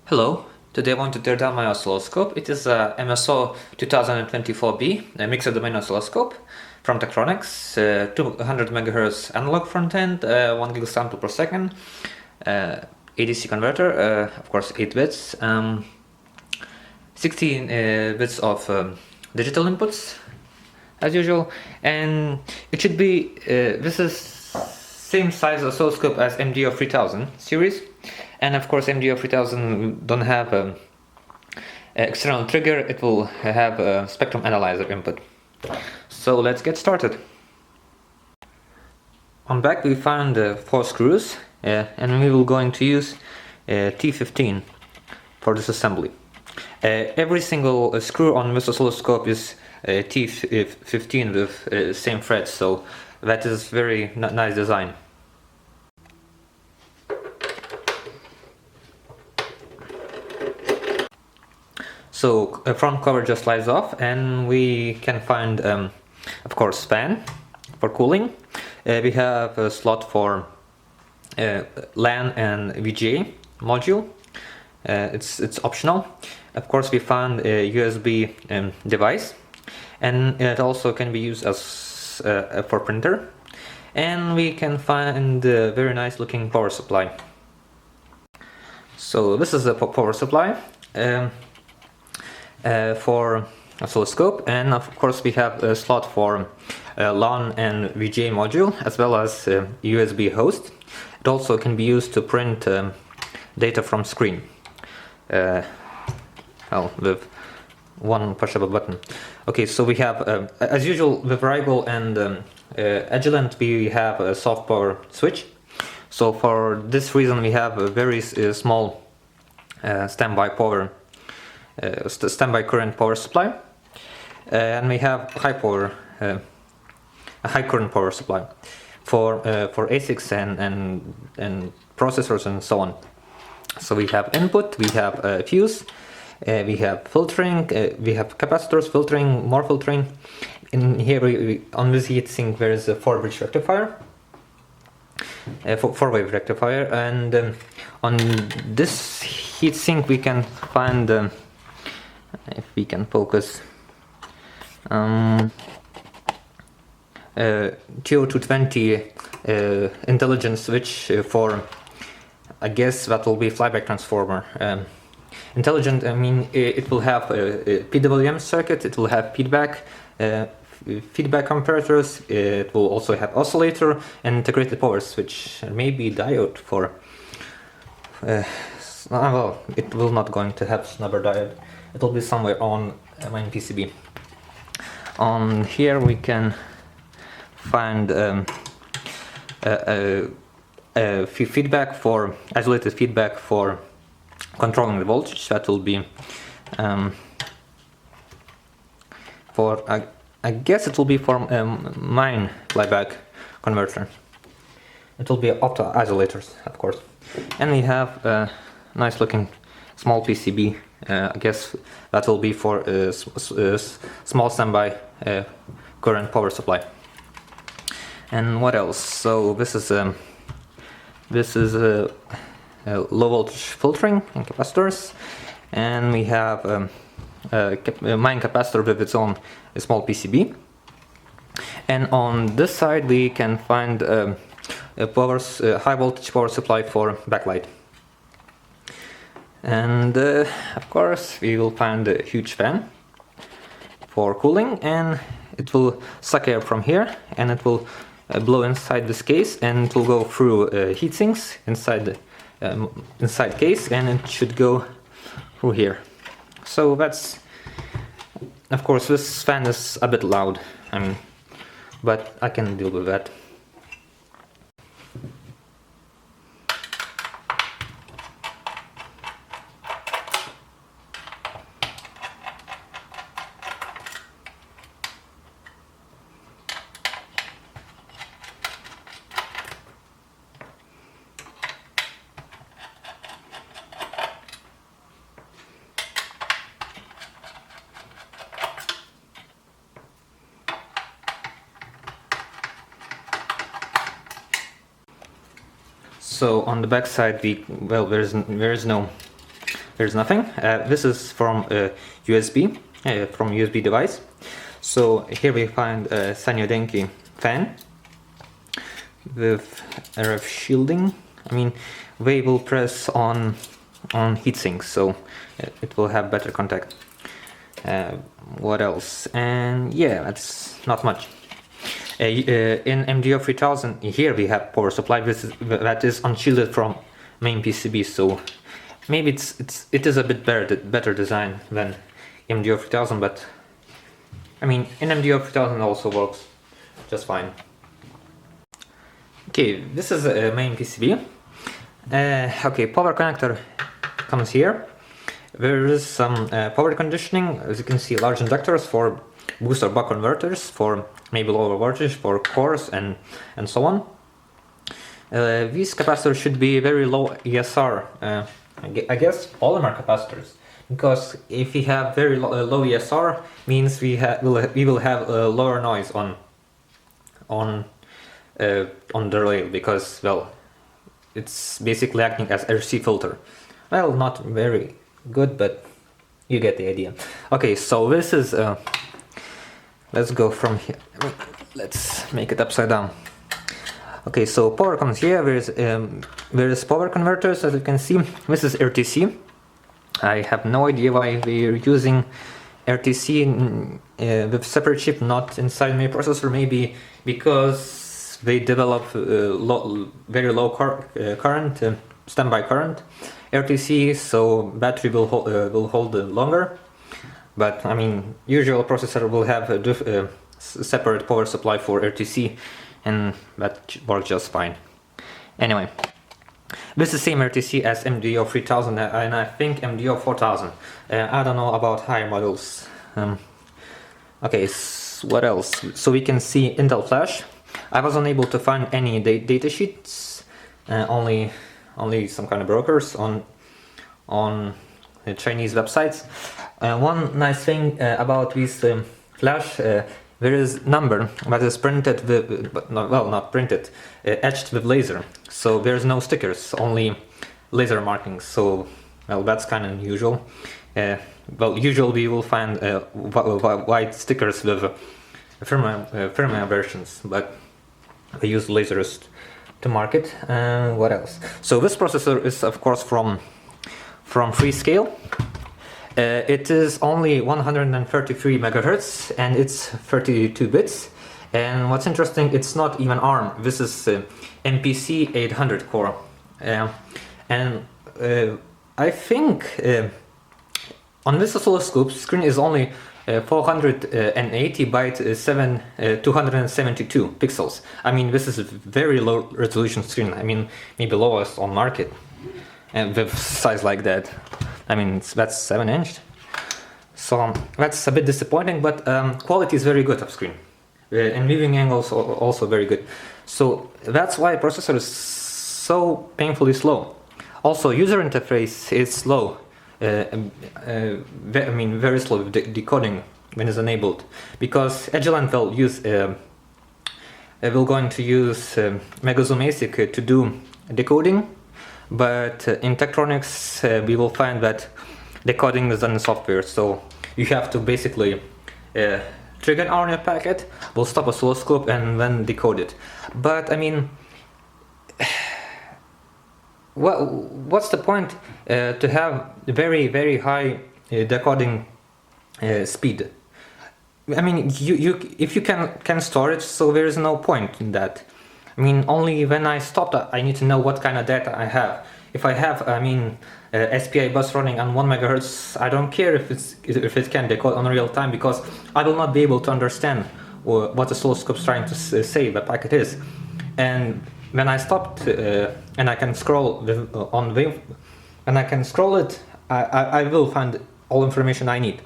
Hello, today I want to tear down my oscilloscope. It is a MSO2024B, a mixed domain oscilloscope from Tektronix, 200 MHz analog front end, 1 gig sample per second, ADC converter, of course 8 bits, 16 bits of digital inputs as usual, and it should be, this is same size oscilloscope as MDO3000 series. And of course MDO3000 don't have an external trigger, it will have a spectrum analyzer input. So let's get started. On back we found 4 screws and we will going to use T15 for this assembly. Every single screw on this oscilloscope is T15 with same threads, so that is very nice design. So a front cover just slides off and we can find, of course, fan for cooling. We have a slot for LAN and VGA module. It's optional. Of course, we found a USB device, and it also can be used as for printer. And we can find a very nice looking power supply. So this is a power supply for oscilloscope, and of course we have a slot for LAN and VGA module, as well as USB host. It also can be used to print data from screen, well, with one push of a button. Okay, so we have, as usual with Rigol and Agilent, we have a soft power switch. So for this reason we have a very small standby current power supply, and we have a high current power supply for ASICs and processors and so on. So we have input, we have fuse, we have filtering, we have capacitors, filtering, more filtering. In here on this heatsink there is a 4-bridge rectifier, a 4-wave rectifier, and on this heatsink we can find, if we can focus, TO220 intelligent switch for, I guess that will be flyback transformer. Intelligent, I mean, it will have a PWM circuit, it will have feedback comparators, it will also have oscillator and integrated power switch, maybe diode for, well, it will not going to have snubber diode. It will be somewhere on my PCB. On here we can find feedback for isolated feedback for controlling the voltage. That will be for I guess it will be for mine flyback converter. It will be opto isolators, of course. And we have a nice looking small PCB. I guess that will be for a small standby current power supply. And what else? So this is low voltage filtering and capacitors, and we have a mine capacitor with its own small PCB. And on this side we can find a high voltage power supply for backlight. And of course we will find a huge fan for cooling, and it will suck air from here and it will blow inside this case, and it will go through heat sinks inside case, and it should go through here. So that's, of course this fan is a bit loud, I mean, but I can deal with that. So on the back side, there is no there's nothing. This is from USB, from USB device. So here we find a Sanyo Denki fan with RF shielding. I mean, they will press on heatsinks, so it will have better contact. What else? And yeah, that's not much. In MDO3000, here we have power supply that is unshielded from main PCB, so maybe it is a bit better design than MDO3000, but I mean, in MDO3000 also works just fine. Okay, this is a main PCB. Okay, power connector comes here. There is some power conditioning. As you can see, large inductors for boost or buck converters, for maybe lower voltage, for cores and so on. These capacitors should be very low ESR. I guess polymer capacitors, because if we have very low ESR, means we will have lower noise on the rail, because, well, it's basically acting as RC filter. Well, not very good, but you get the idea. Okay, so this is let's go from here. Let's make it upside down. Okay, so power comes here. There is power converters, as you can see. This is RTC. I have no idea why we're using RTC with separate chip, not inside my processor. Maybe because they develop very low current, standby current RTC, so battery will hold longer. But I mean, usual processor will have a separate power supply for RTC, and that works just fine. Anyway, this is the same RTC as MDO3000 and I think MDO4000. I don't know about higher models. Okay, what else? So we can see Intel Flash. I was unable to find any data sheets, only some kind of brokers on Chinese websites. One nice thing about this Flash, there is number that is printed with, well, not printed, etched with laser. So there's no stickers, only laser markings. So, well, that's kind of unusual. Well, usually we will find white stickers with firmware versions, but I use lasers to mark it. What else? So this processor is, of course, from Freescale. It is only 133 megahertz and it's 32 bits. And what's interesting, it's not even ARM. This is MPC 800 core. And I think on this oscilloscope, screen is only 480 by 272 pixels. I mean, this is a very low resolution screen. I mean, maybe lowest on market, and with size like that. I mean, that's 7-inch. So that's a bit disappointing, but quality is very good of screen. And viewing angles also very good. So that's why processor is so painfully slow. Also, user interface is slow. I mean, very slow with decoding when it's enabled, because Agilent will going to use Megazoom ASIC to do decoding, but in Tektronix we will find that decoding is done in software, so you have to basically trigger an RNA packet, will stop oscilloscope and then decode it. But I mean, what's the point to have very, very high decoding speed? I mean, if you can store it, so there is no point in that. I mean, only when I stopped, I need to know what kind of data I have. If I have, I mean, SPI bus running on 1 megahertz, I don't care if it can decode on real time, because I will not be able to understand what the oscilloscope is trying to say the packet is. And when I stopped and I can scroll on wave, and I can scroll it, I will find all information I need.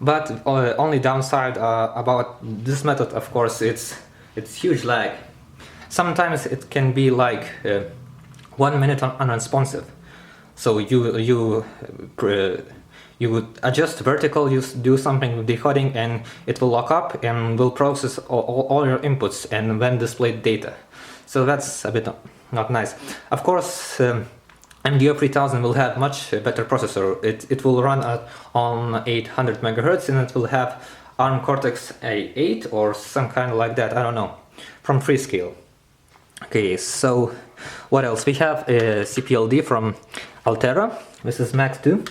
But only downside about this method, of course, it's huge lag. Sometimes it can be like 1 minute unresponsive. So you would adjust vertical, you do something with decoding, and it will lock up and will process all your inputs and then display data. So that's a bit not nice. Of course, MDO3000 will have much better processor. It will run on 800 MHz and it will have ARM Cortex A8 or some kind like that, I don't know, from Freescale. Okay, so what else? We have a CPLD from Altera. This is Max 2.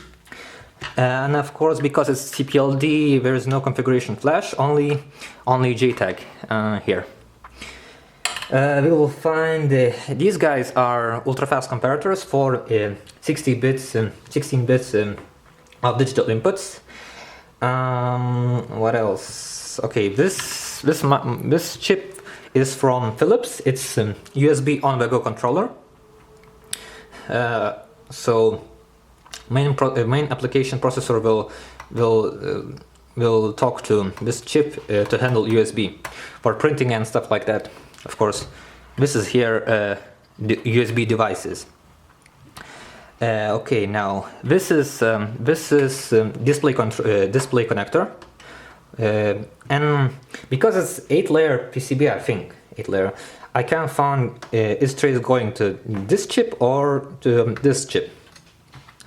And of course, because it's CPLD, there is no configuration flash, only JTAG here. We will find these guys are ultra-fast comparators for 16 bits of digital inputs. What else? Okay, this chip is from Philips. It's USB on-the-go controller. So main application processor will talk to this chip to handle USB for printing and stuff like that. Of course, this is here the USB devices. Okay, now this is display connector, and because it's 8-layer PCB, I think 8-layer, I can't find is trace going to this chip or to this chip.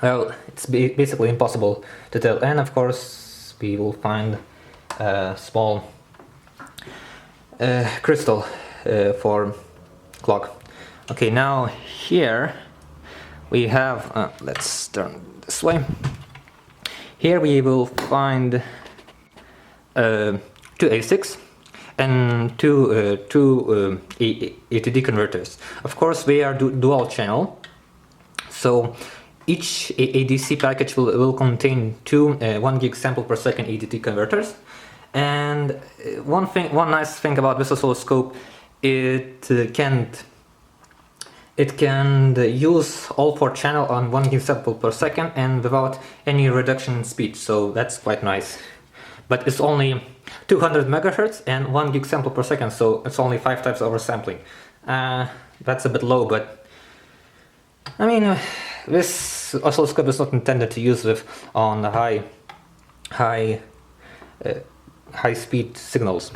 Well, it's basically impossible to tell, and of course we will find a small crystal for clock. Okay, now here we have, let's turn this way. Here we will find 2 ASICs and two ATD converters. Of course, they are dual channel, so each ADC package will contain two 1 gig sample per second ADT converters. And one nice thing about this oscilloscope, it can use all 4 channel on 1 gig sample per second and without any reduction in speed, so that's quite nice. But it's only 200 megahertz and 1 gig sample per second, so it's only 5 times oversampling. That's a bit low, but I mean, this oscilloscope is not intended to use with on high speed signals.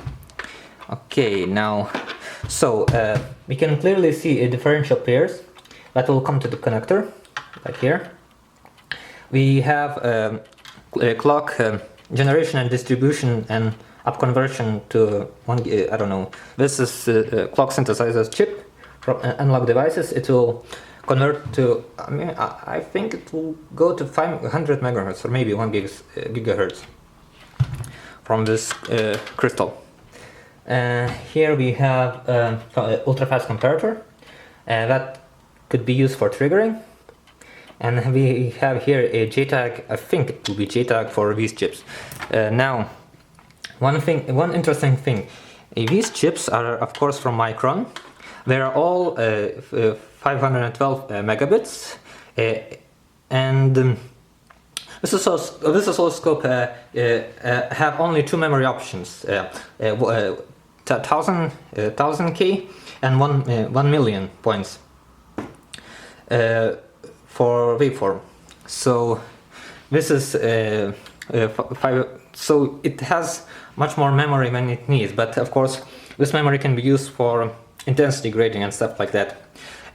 Okay, now, so we can clearly see a differential pairs that will come to the connector, like here. We have a clock generation and distribution and up conversion to I don't know. This is a clock synthesizer chip from analog devices. It will convert to, I mean, I think it will go to 500 megahertz or maybe 1 gigahertz from this crystal. Here we have ultra-fast comparator that could be used for triggering, and we have here a JTAG. I think it will be JTAG for these chips. Now, one interesting thing, these chips are of course from Micron. They are all 512 megabits, and this oscilloscope have only 2 memory options, 1000K and 1 million points for waveform. So this is so it has much more memory than it needs, but of course this memory can be used for intensity grading and stuff like that.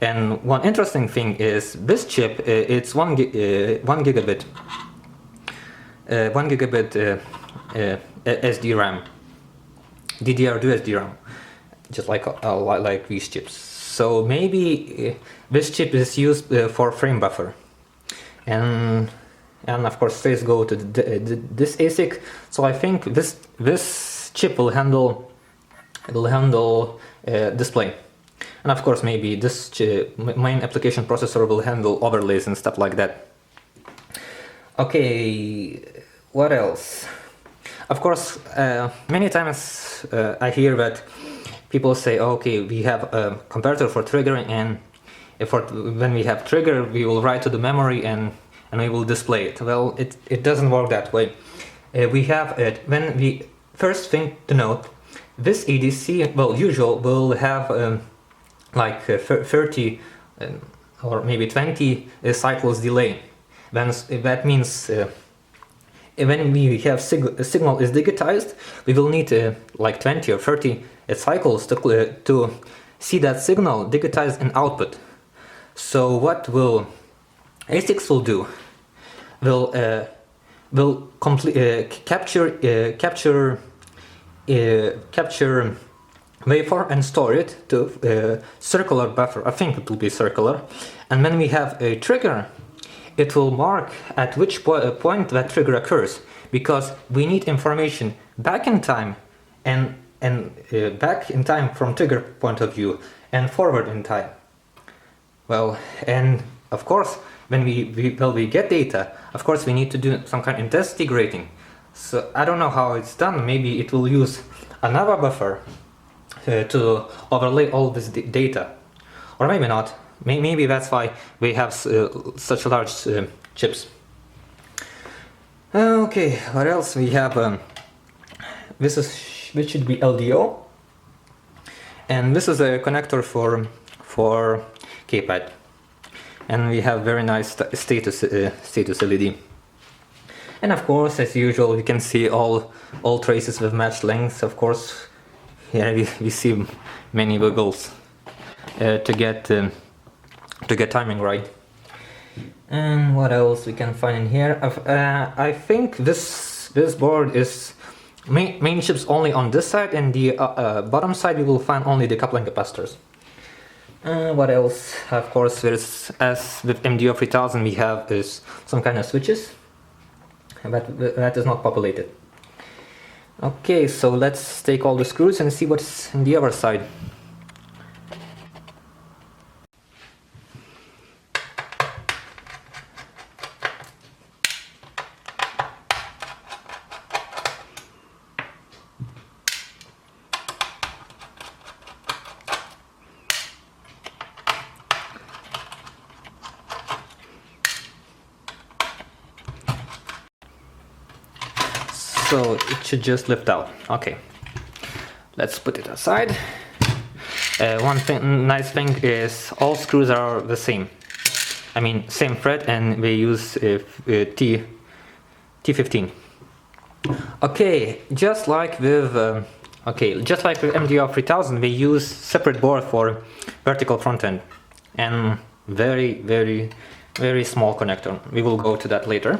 And one interesting thing is this chip, it's 1 gigabit SDRAM, DDR2 SDRAM, just like these chips. So maybe this chip is used for frame buffer, and of course trace go to this ASIC. So I think this chip will handle display, and of course maybe this main application processor will handle overlays and stuff like that. Okay, what else? Of course, many times I hear that people say, okay, we have a comparator for triggering, and when we have trigger, we will write to the memory and we will display it. Well, it doesn't work that way. We have it when we first thing to note, this ADC, well, usual will have like 30 or maybe 20 cycles delay. Then that means when we have signal is digitized, we will need like 20 or 30 cycles to see that signal digitized in output. So what will ASICs will do will capture waveform and store it to circular buffer. I think it will be circular, and when we have a trigger, it will mark at which point that trigger occurs, because we need information back in time and back in time from trigger point of view and forward in time. Well, and of course when we get data, of course we need to do some kind of intensity grading. So I don't know how it's done. Maybe it will use another buffer to overlay all this data, or maybe not. Maybe that's why we have such large chips. Okay, what else we have? This should be LDO, and this is a connector for keypad, and we have very nice status LED. And of course, as usual, we can see all traces with matched lengths. Of course, here we see many wiggles to get timing right. And what else we can find in here? I think this board is main chips only on this side, and the bottom side we will find only the coupling capacitors. What else? Of course, there's, as with MDO3000, we have is some kind of switches, but that is not populated. Okay, so let's take all the screws and see what's in the other side. So it should just lift out. Okay, let's put it aside. One nice thing is all screws are the same. I mean, same thread, and we use T15. Okay, just like with MDR3000, we use separate board for vertical front end, and very small connector. We will go to that later.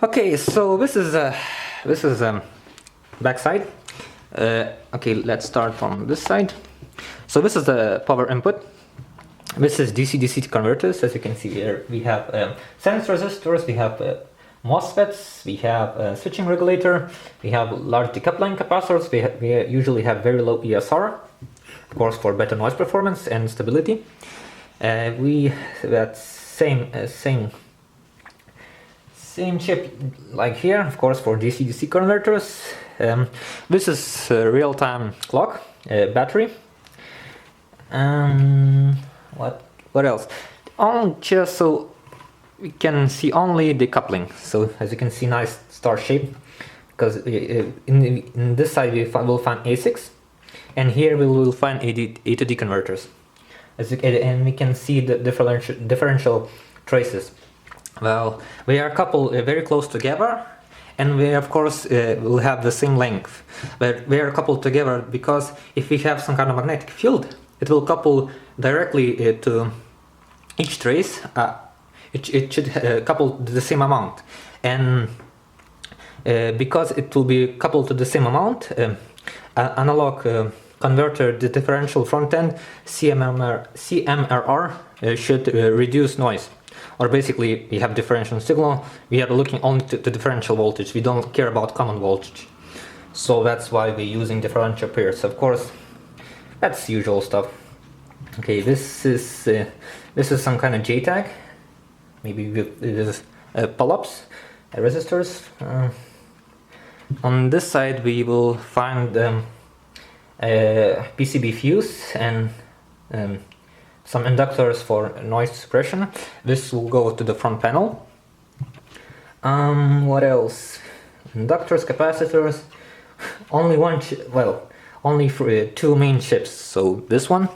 Okay, so this is back side. Okay, let's start from this side. So this is the power input. This is DC-DC converters. As you can see here, we have sense resistors, we have MOSFETs, we have a switching regulator, we have large decoupling capacitors. We usually have very low ESR, of course, for better noise performance and stability. That same chip like here, of course, for DC-DC converters. This is a real-time clock, battery. What else? Just so we can see only the coupling. So as you can see, nice star shape, because in this side we will find ASICs, and here we will find A to D converters. And we can see the differential traces. Well, we are coupled very close together, and we of course will have the same length. But we are coupled together because if we have some kind of magnetic field, it will couple directly to each trace. It should couple to the same amount, and because it will be coupled to the same amount, analog converter, the differential front end CMRR should reduce noise. Or basically, we have differential signal, we are looking only to the differential voltage, we don't care about common voltage. So that's why we're using differential pairs. Of course, that's usual stuff. Okay, this is some kind of JTAG, maybe with pull-ups, resistors. On this side we will find PCB fuse and some inductors for noise suppression. This will go to the front panel. What else? Inductors, capacitors. Only only for two main chips. So this one,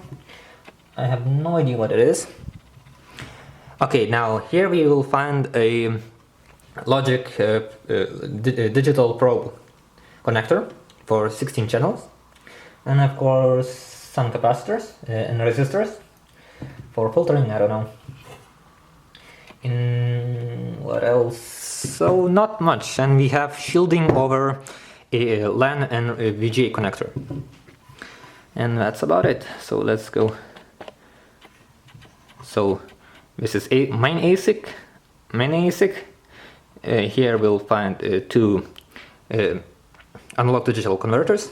I have no idea what it is. Okay, now here we will find a logic digital probe connector for 16 channels, and of course some capacitors and resistors for filtering, I don't know. What else? So not much, and we have shielding over a LAN and a VGA connector, and that's about it. So let's go. So this is a main ASIC. Here we'll find two analog digital converters,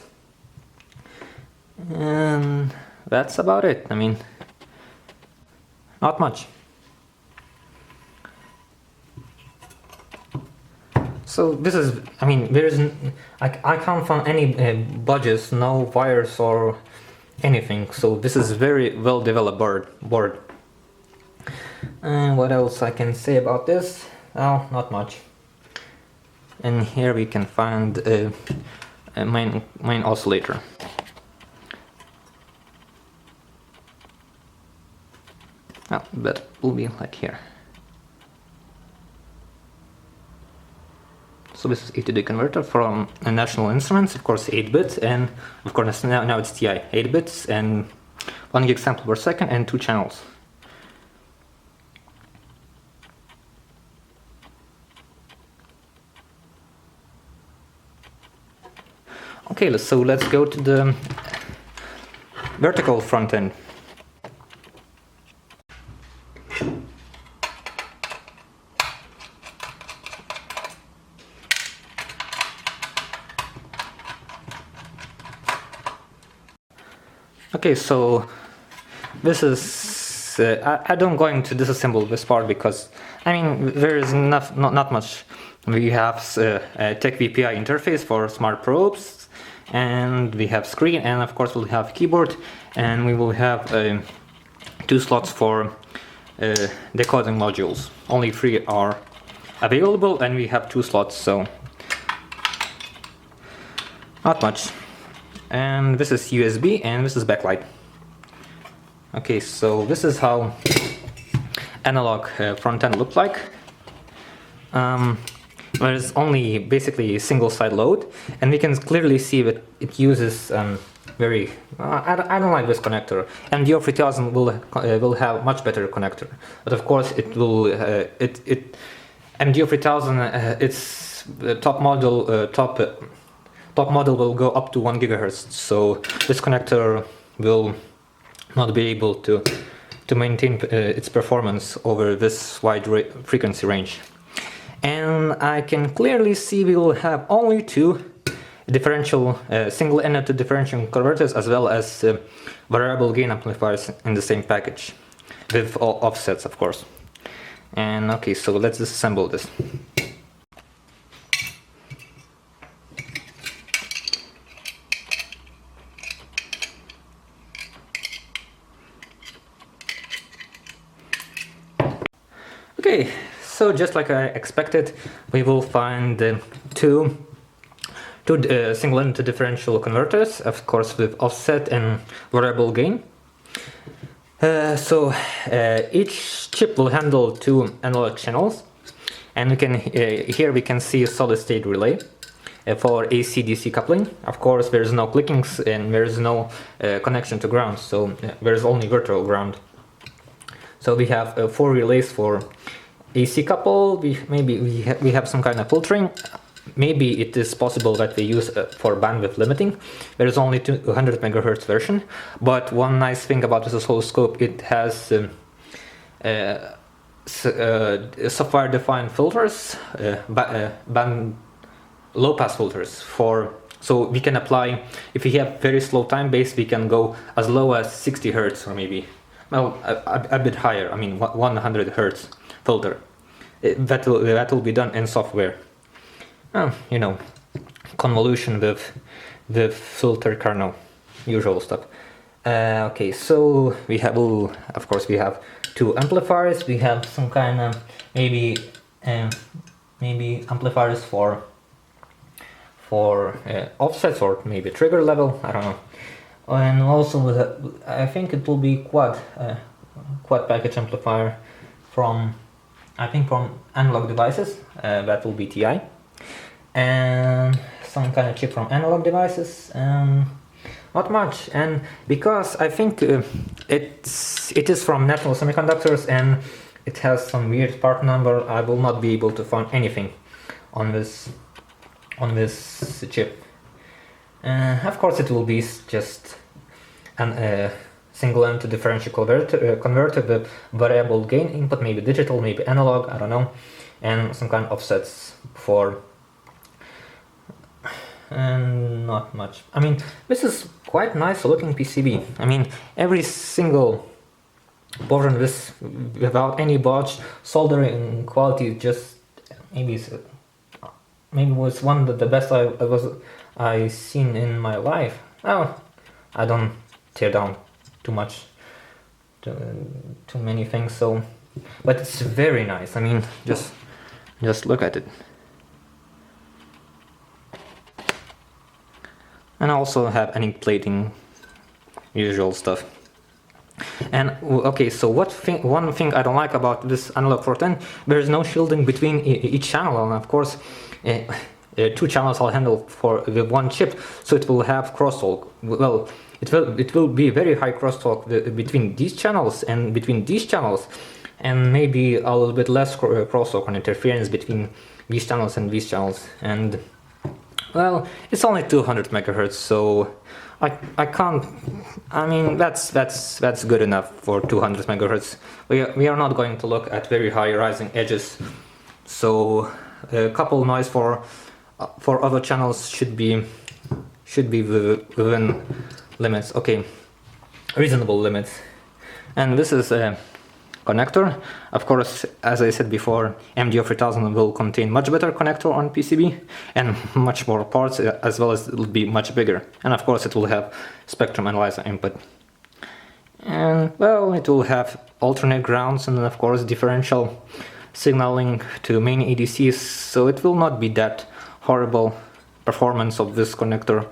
and that's about it. I mean, not much. So this is, I mean, there is, I can't find any budgets, no wires or anything. So this is very well developed board. And what else I can say about this? Well, not much. And here we can find a main oscillator. Well, that will be like here. So this is A-to-D converter from National Instruments, of course 8-bit, and of course now it's TI, 8 bits and 1 gig sample per second and 2 channels. Okay, so let's go to the vertical front end. Okay, so this is, I don't going to disassemble this part because, I mean, there is not much. We have a Tech VPI interface for smart probes, and we have screen, and of course we'll have keyboard, and we will have 2 slots for decoding modules. Only 3 are available, and we have 2 slots, so not much. And this is USB, and this is backlight. Okay, so this is how analog front end look like. There is only basically a single side load, and we can clearly see that it uses very. I don't like this connector. MDO3000 will have much better connector, but of course it will. MDO3000 its top model top model will go up to 1 GHz, so this connector will not be able to maintain its performance over this wide frequency range. And I can clearly see we will have only 2 differential single-ended differential converters as well as variable gain amplifiers in the same package with all offsets, of course. And okay, so let's disassemble this. Okay, so just like I expected, we will find two single-ended differential converters, of course with offset and variable gain. Each chip will handle 2 analog channels, and we can here we can see a solid-state relay for AC/DC coupling. Of course, there is no clickings and there is no connection to ground, so there is only virtual ground. So we have 4 relays for AC couple. We have some kind of filtering. Maybe it is possible that we use for bandwidth limiting. There is only 200 MHz version, but one nice thing about this oscilloscope, it has software-defined filters, low-pass filters so we can apply. If we have very slow time base, we can go as low as 60 Hz or maybe. Well, a bit higher, I mean 100 Hz filter. That will be done in software. You know, convolution with filter kernel, usual stuff. Okay, so we have, of course, we have 2 amplifiers. We have some kind of maybe amplifiers for offsets or maybe trigger level. I don't know. And also I think it will be quad package amplifier from analog devices. That will be TI, and some kind of chip from analog devices. Not much, and because I think it is from National Semiconductors, and it has some weird part number. I will not be able to find anything on this chip. Of course, it will be just an single end differential converter with variable gain input, maybe digital, maybe analog, I don't know, and some kind of offsets for. And not much. I mean, this is quite nice looking PCB. I mean, every single portion of this without any botch soldering quality, just maybe was one of the best I seen in my life. Oh, I don't tear down too many things, so, but it's very nice. I mean, just look at it. And I also have any plating, usual stuff. And okay, so one thing I don't like about this analog 410, there is no shielding between each channel, and of course, two channels I'll handle with one chip, so it will have crosstalk. Well, it will be very high crosstalk between these channels and between these channels, and maybe a little bit less crosstalk and interference between these channels and these channels. And well, it's only 200 megahertz, so I can't. I mean, that's good enough for 200 megahertz. We are not going to look at very high rising edges, so a couple noise for other channels should be within limits. Okay, reasonable limits. And this is a connector. Of course, as I said before, MDO3000 will contain much better connector on PCB and much more parts, as well as it will be much bigger. And of course it will have spectrum analyzer input. And well, it will have alternate grounds and of course differential signaling to main ADCs, so it will not be that horrible performance of this connector.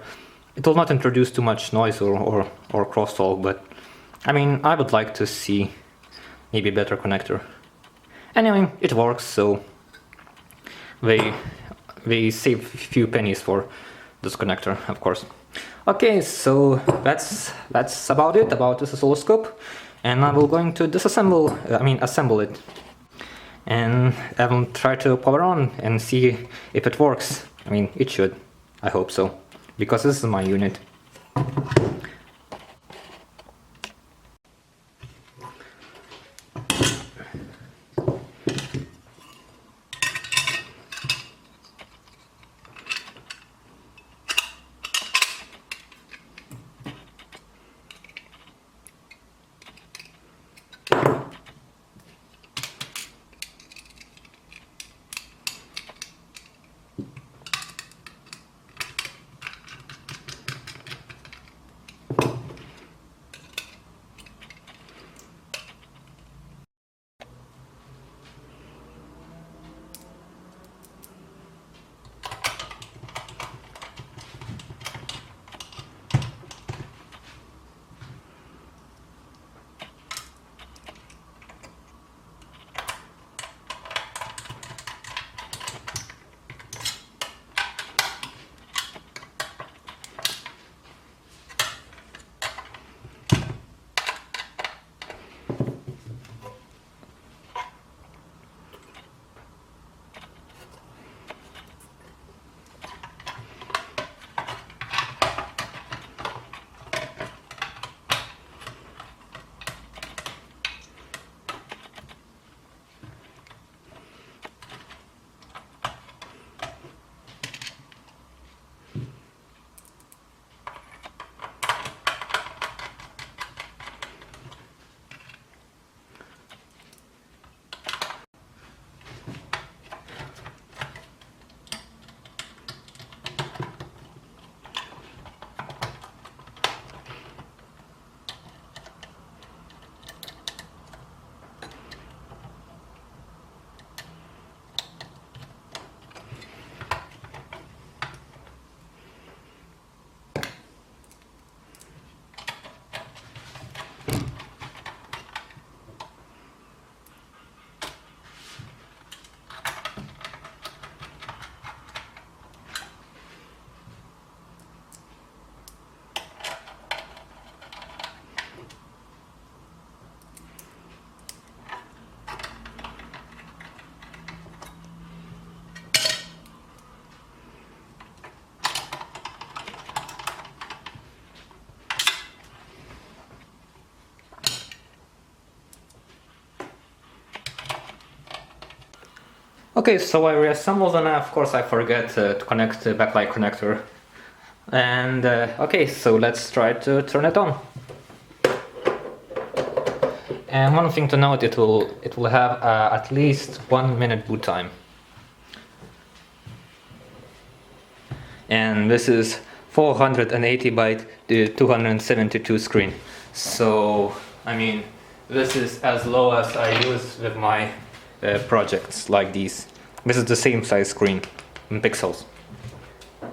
It will not introduce too much noise or crosstalk, but I mean, I would like to see maybe better connector. Anyway, it works, so they save a few pennies for this connector, of course. Okay, so that's about it about this oscilloscope, and I will going to assemble it, and I will try to power on and see if it works. I mean, it should. I hope so, because this is my unit. Okay, so I reassembled, and of course I forget to connect the backlight connector. And okay, so let's try to turn it on. And one thing to note, it will have at least 1 minute boot time. And this is 480 by 272 screen. So I mean, this is as low as I use with my projects like these. This is the same size screen in pixels.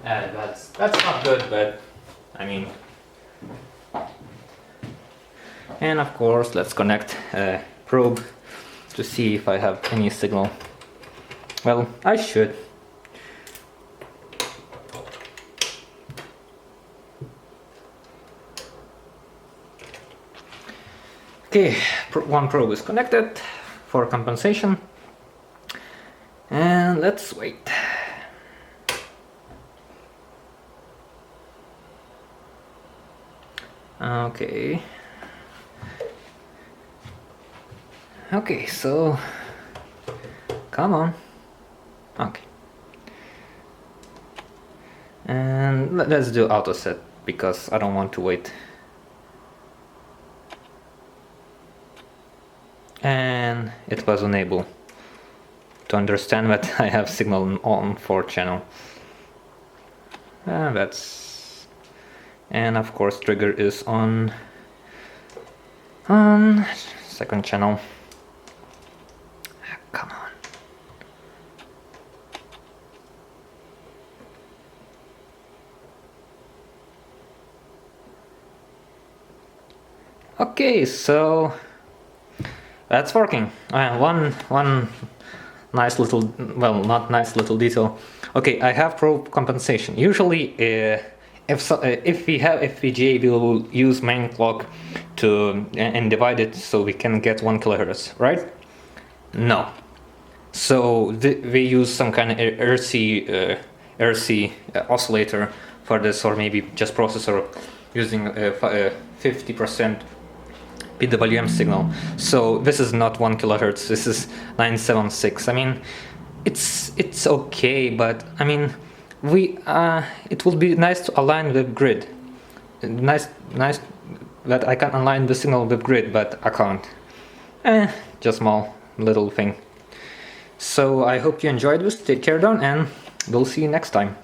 That's not good, but I mean. And of course, let's connect a probe to see if I have any signal. Well, I should. Okay, one probe is connected for compensation. And let's wait. Okay. Okay, so come on. Okay. And let's do auto set because I don't want to wait. And it was unable to understand that I have signal on 4th channel. And of course trigger is on 2nd channel. Come on. Okay, so that's working. One nice little, well, not nice little detail. Okay, I have probe compensation. Usually, if FPGA will use main clock to and divide it so we can get 1 kilohertz, right? No. So we use some kind of RC oscillator for this, or maybe just processor using 50% PWM signal. So this is not 1 kilohertz. This is 976. I mean, it's okay, but I mean, it would be nice to align with grid. Nice that I can align the signal with grid, but I can't. Just small little thing. So I hope you enjoyed this teardown, and we'll see you next time.